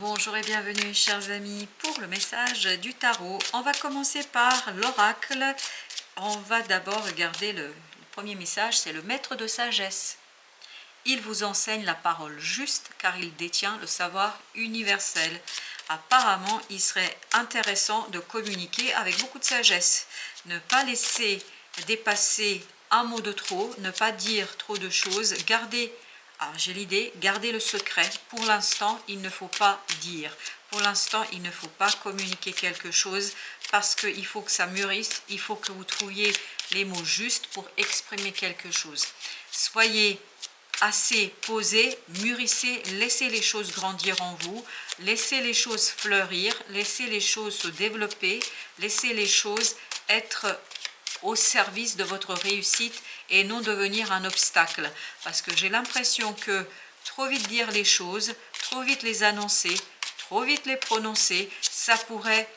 Bonjour et bienvenue chers amis pour le message du tarot. On va commencer par l'oracle. On va d'abord regarder le premier message, c'est le maître de sagesse. Il vous enseigne la parole juste car il détient le savoir universel. Apparemment, il serait intéressant de communiquer avec beaucoup de sagesse. Ne pas laisser dépasser un mot de trop, ne pas dire trop de choses, garder. Alors j'ai l'idée, gardez le secret. Pour l'instant, il ne faut pas dire. Pour l'instant, il ne faut pas communiquer quelque chose parce qu'il faut que ça mûrisse. Il faut que vous trouviez les mots justes pour exprimer quelque chose. Soyez assez posé, mûrissez, laissez les choses grandir en vous, laissez les choses fleurir, laissez les choses se développer, laissez les choses être au service de votre réussite et non devenir un obstacle. Parce que j'ai l'impression que trop vite dire les choses, trop vite les annoncer, trop vite les prononcer, ça pourrait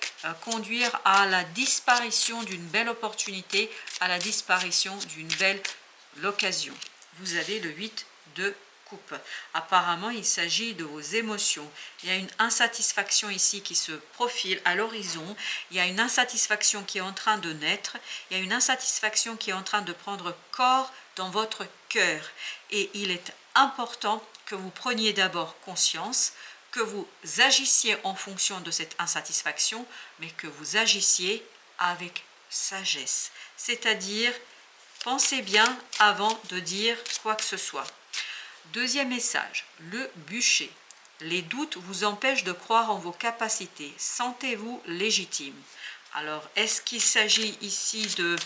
conduire à la disparition d'une belle opportunité, à la disparition d'une belle occasion. Vous avez le 8 de coupe. Apparemment, il s'agit de vos émotions. Il y a une insatisfaction ici qui se profile à l'horizon. Il y a une insatisfaction qui est en train de naître. Il y a une insatisfaction qui est en train de prendre corps dans votre cœur. Et il est important que vous preniez d'abord conscience, que vous agissiez en fonction de cette insatisfaction, mais que vous agissiez avec sagesse. C'est-à-dire, pensez bien avant de dire quoi que ce soit. Deuxième message, le bûcher. Les doutes vous empêchent de croire en vos capacités. Sentez-vous légitime. Alors, est-ce qu'il s'agit ici de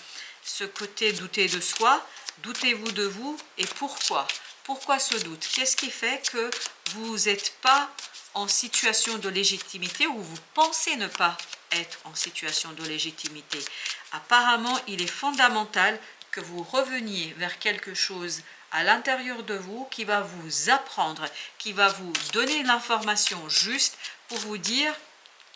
ce côté douter de soi? Doutez-vous de vous et pourquoi? Pourquoi ce doute? Qu'est-ce qui fait que vous n'êtes pas en situation de légitimité ou vous pensez ne pas être en situation de légitimité? Apparemment, il est fondamental que vous reveniez vers quelque chose à l'intérieur de vous qui va vous apprendre, qui va vous donner l'information juste pour vous dire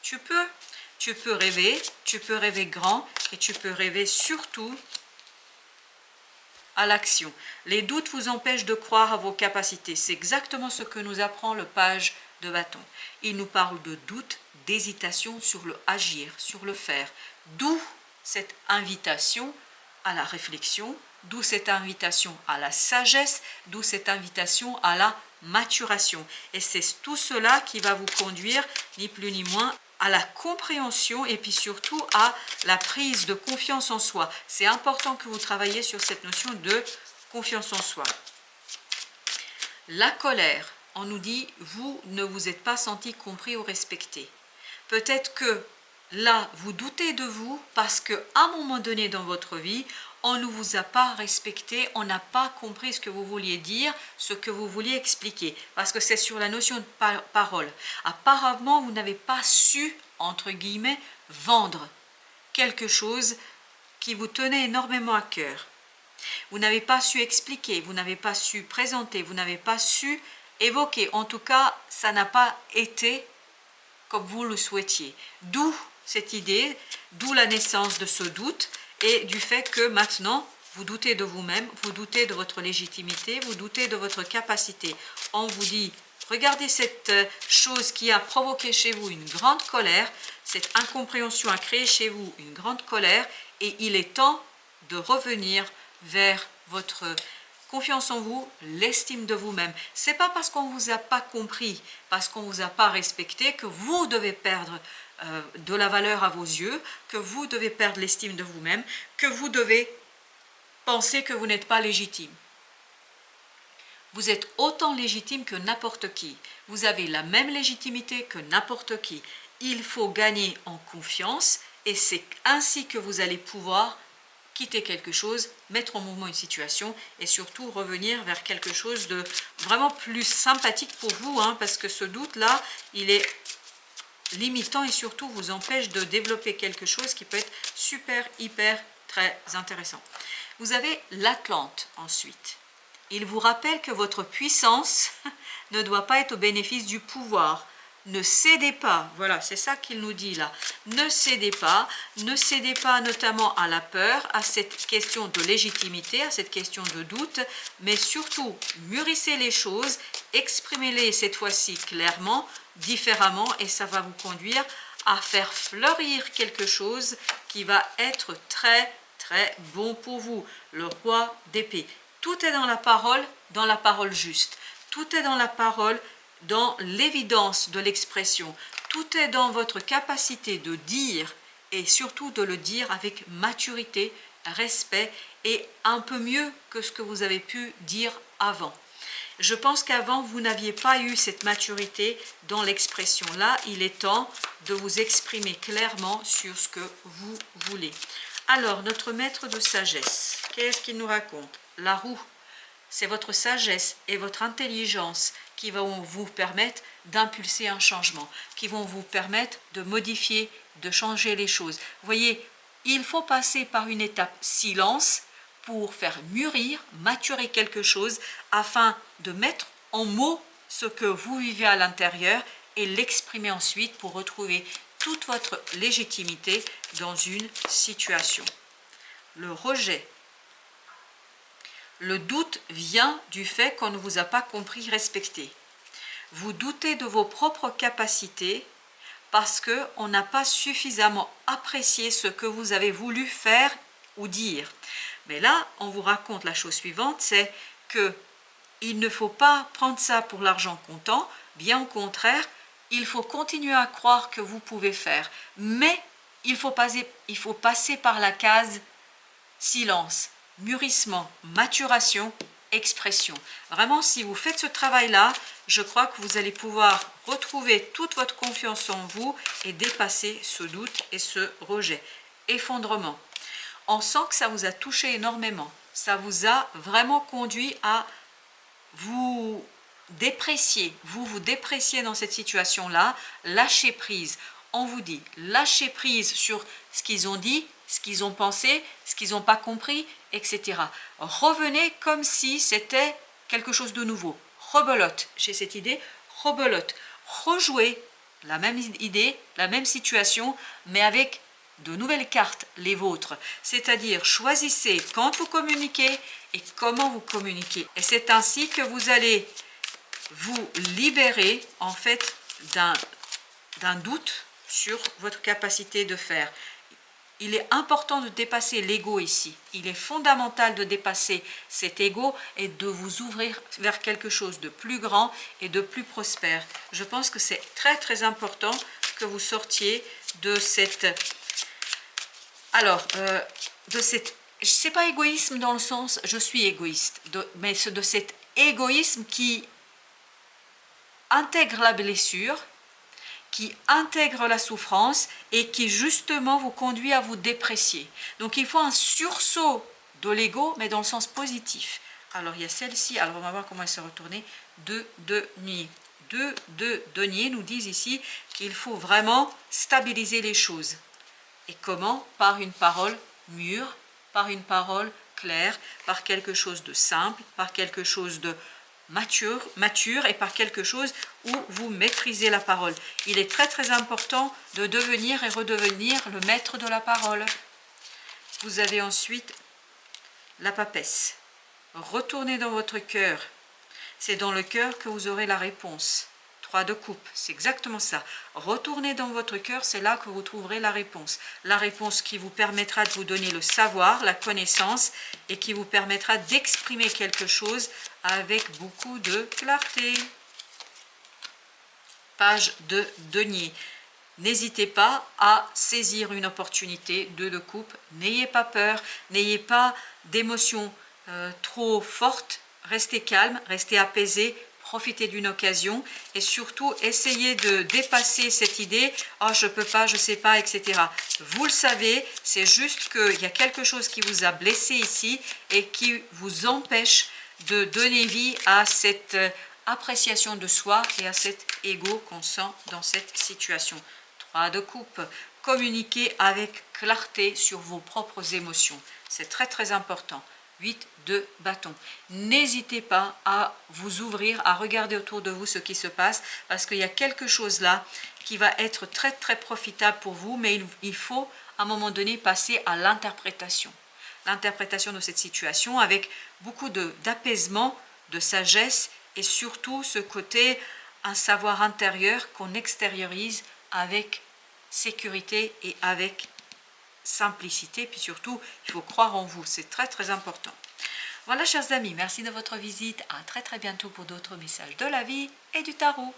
tu peux rêver grand et tu peux rêver surtout à l'action. Les doutes vous empêchent de croire à vos capacités. C'est exactement ce que nous apprend le page de bâton. Il nous parle de doute, d'hésitation sur le agir, sur le faire. D'où cette invitation à la réflexion, d'où cette invitation à la sagesse, d'où cette invitation à la maturation. Et c'est tout cela qui va vous conduire, ni plus ni moins, à la compréhension et puis surtout à la prise de confiance en soi. C'est important que vous travailliez sur cette notion de confiance en soi. La colère, on nous dit, vous ne vous êtes pas senti compris ou respecté. Peut-être que là, vous doutez de vous parce qu'à un moment donné dans votre vie, on ne vous a pas respecté, on n'a pas compris ce que vous vouliez dire, ce que vous vouliez expliquer. Parce que c'est sur la notion de parole. Apparemment, vous n'avez pas su, entre guillemets, vendre quelque chose qui vous tenait énormément à cœur. Vous n'avez pas su expliquer, vous n'avez pas su présenter, vous n'avez pas su évoquer. En tout cas, ça n'a pas été comme vous le souhaitiez. D'où cette idée, d'où la naissance de ce doute et du fait que maintenant, vous doutez de vous-même, vous doutez de votre légitimité, vous doutez de votre capacité. On vous dit, regardez cette chose qui a provoqué chez vous une grande colère, cette incompréhension a créé chez vous une grande colère et il est temps de revenir vers votre confiance en vous, l'estime de vous-même. C'est pas parce qu'on vous a pas compris, parce qu'on vous a pas respecté que vous devez perdre de la valeur à vos yeux, que vous devez perdre l'estime de vous-même, que vous devez penser que vous n'êtes pas légitime. Vous êtes autant légitime que n'importe qui. Vous avez la même légitimité que n'importe qui. Il faut gagner en confiance et c'est ainsi que vous allez pouvoir quitter quelque chose, mettre en mouvement une situation et surtout revenir vers quelque chose de vraiment plus sympathique pour vous, parce que ce doute-là, il est limitant et surtout vous empêche de développer quelque chose qui peut être super, hyper, très intéressant. Vous avez l'Atlante ensuite. Il vous rappelle que votre puissance ne doit pas être au bénéfice du pouvoir. Ne cédez pas, voilà, c'est ça qu'il nous dit là. Ne cédez pas notamment à la peur, à cette question de légitimité, à cette question de doute, mais surtout mûrissez les choses, exprimez-les cette fois-ci clairement, différemment et ça va vous conduire à faire fleurir quelque chose qui va être très très bon pour vous. Le roi d'épée. Tout est dans la parole juste. Tout est dans la parole, dans l'évidence de l'expression. Tout est dans votre capacité de dire et surtout de le dire avec maturité, respect et un peu mieux que ce que vous avez pu dire avant. Je pense qu'avant, vous n'aviez pas eu cette maturité dans l'expression. Là, il est temps de vous exprimer clairement sur ce que vous voulez. Alors, notre maître de sagesse, qu'est-ce qu'il nous raconte? La roue, c'est votre sagesse et votre intelligence qui vont vous permettre d'impulser un changement, qui vont vous permettre de modifier, de changer les choses. Vous voyez, il faut passer par une étape silence pour faire mûrir, maturer quelque chose afin de mettre en mots ce que vous vivez à l'intérieur et l'exprimer ensuite pour retrouver toute votre légitimité dans une situation. Le rejet. Le doute vient du fait qu'on ne vous a pas compris, respecté. Vous doutez de vos propres capacités parce qu'on n'a pas suffisamment apprécié ce que vous avez voulu faire ou dire. Mais là, on vous raconte la chose suivante, c'est que il ne faut pas prendre ça pour l'argent comptant, bien au contraire, il faut continuer à croire que vous pouvez faire. Mais il faut passer par la case silence, mûrissement, maturation, expression. Vraiment, si vous faites ce travail-là, je crois que vous allez pouvoir retrouver toute votre confiance en vous et dépasser ce doute et ce rejet. Effondrement. On sent que ça vous a touché énormément. Ça vous a vraiment conduit à vous déprécier. Vous dépréciez dans cette situation-là. Lâchez prise. On vous dit, lâchez prise sur ce qu'ils ont dit, ce qu'ils ont pensé, ce qu'ils n'ont pas compris, etc. Revenez comme si c'était quelque chose de nouveau. Rebelote, j'ai cette idée, rebelote. Rejouez la même idée, la même situation, mais avec de nouvelles cartes, les vôtres. C'est-à-dire, choisissez quand vous communiquez et comment vous communiquez. Et c'est ainsi que vous allez vous libérer, en fait, d'un doute sur votre capacité de faire. Il est important de dépasser l'ego ici. Il est fondamental de dépasser cet ego et de vous ouvrir vers quelque chose de plus grand et de plus prospère. Je pense que c'est très très important que vous sortiez de cette... Alors, c'est pas égoïsme dans le sens je suis égoïste, mais de cet égoïsme qui intègre la blessure, qui intègre la souffrance et qui justement vous conduit à vous déprécier. Donc il faut un sursaut de l'ego, mais dans le sens positif. Alors il y a celle-ci, alors on va voir comment elle se retourner, deux deniers. Deux deniers nous disent ici qu'il faut vraiment stabiliser les choses. Et comment? Par une parole mûre, par une parole claire, par quelque chose de simple, par quelque chose de mature et par quelque chose où vous maîtrisez la parole. Il est très très important de devenir et redevenir le maître de la parole. Vous avez ensuite la papesse. Retournez dans votre cœur. C'est dans le cœur que vous aurez la réponse. 3 de coupe, c'est exactement ça. Retournez dans votre cœur, c'est là que vous trouverez la réponse. La réponse qui vous permettra de vous donner le savoir, la connaissance et qui vous permettra d'exprimer quelque chose avec beaucoup de clarté. Page de denier. N'hésitez pas à saisir une opportunité. 2 de coupe. N'ayez pas peur, n'ayez pas d'émotions trop fortes. Restez calme, restez apaisé. Profitez d'une occasion et surtout essayez de dépasser cette idée « oh je peux pas, je sais pas, etc. » Vous le savez, c'est juste qu'il y a quelque chose qui vous a blessé ici et qui vous empêche de donner vie à cette appréciation de soi et à cet ego qu'on sent dans cette situation. 3 de coupe. Communiquez avec clarté sur vos propres émotions. C'est très très important. 8 de bâton. N'hésitez pas à vous ouvrir, à regarder autour de vous ce qui se passe, parce qu'il y a quelque chose là qui va être très très profitable pour vous, mais il faut à un moment donné passer à l'interprétation. L'interprétation de cette situation avec beaucoup d'apaisement, de sagesse et surtout ce côté un savoir intérieur qu'on extériorise avec sécurité et avec simplicité. Puis surtout, il faut croire en vous, c'est très très important. Voilà chers amis, merci de votre visite, à très très bientôt pour d'autres messages de la vie et du tarot.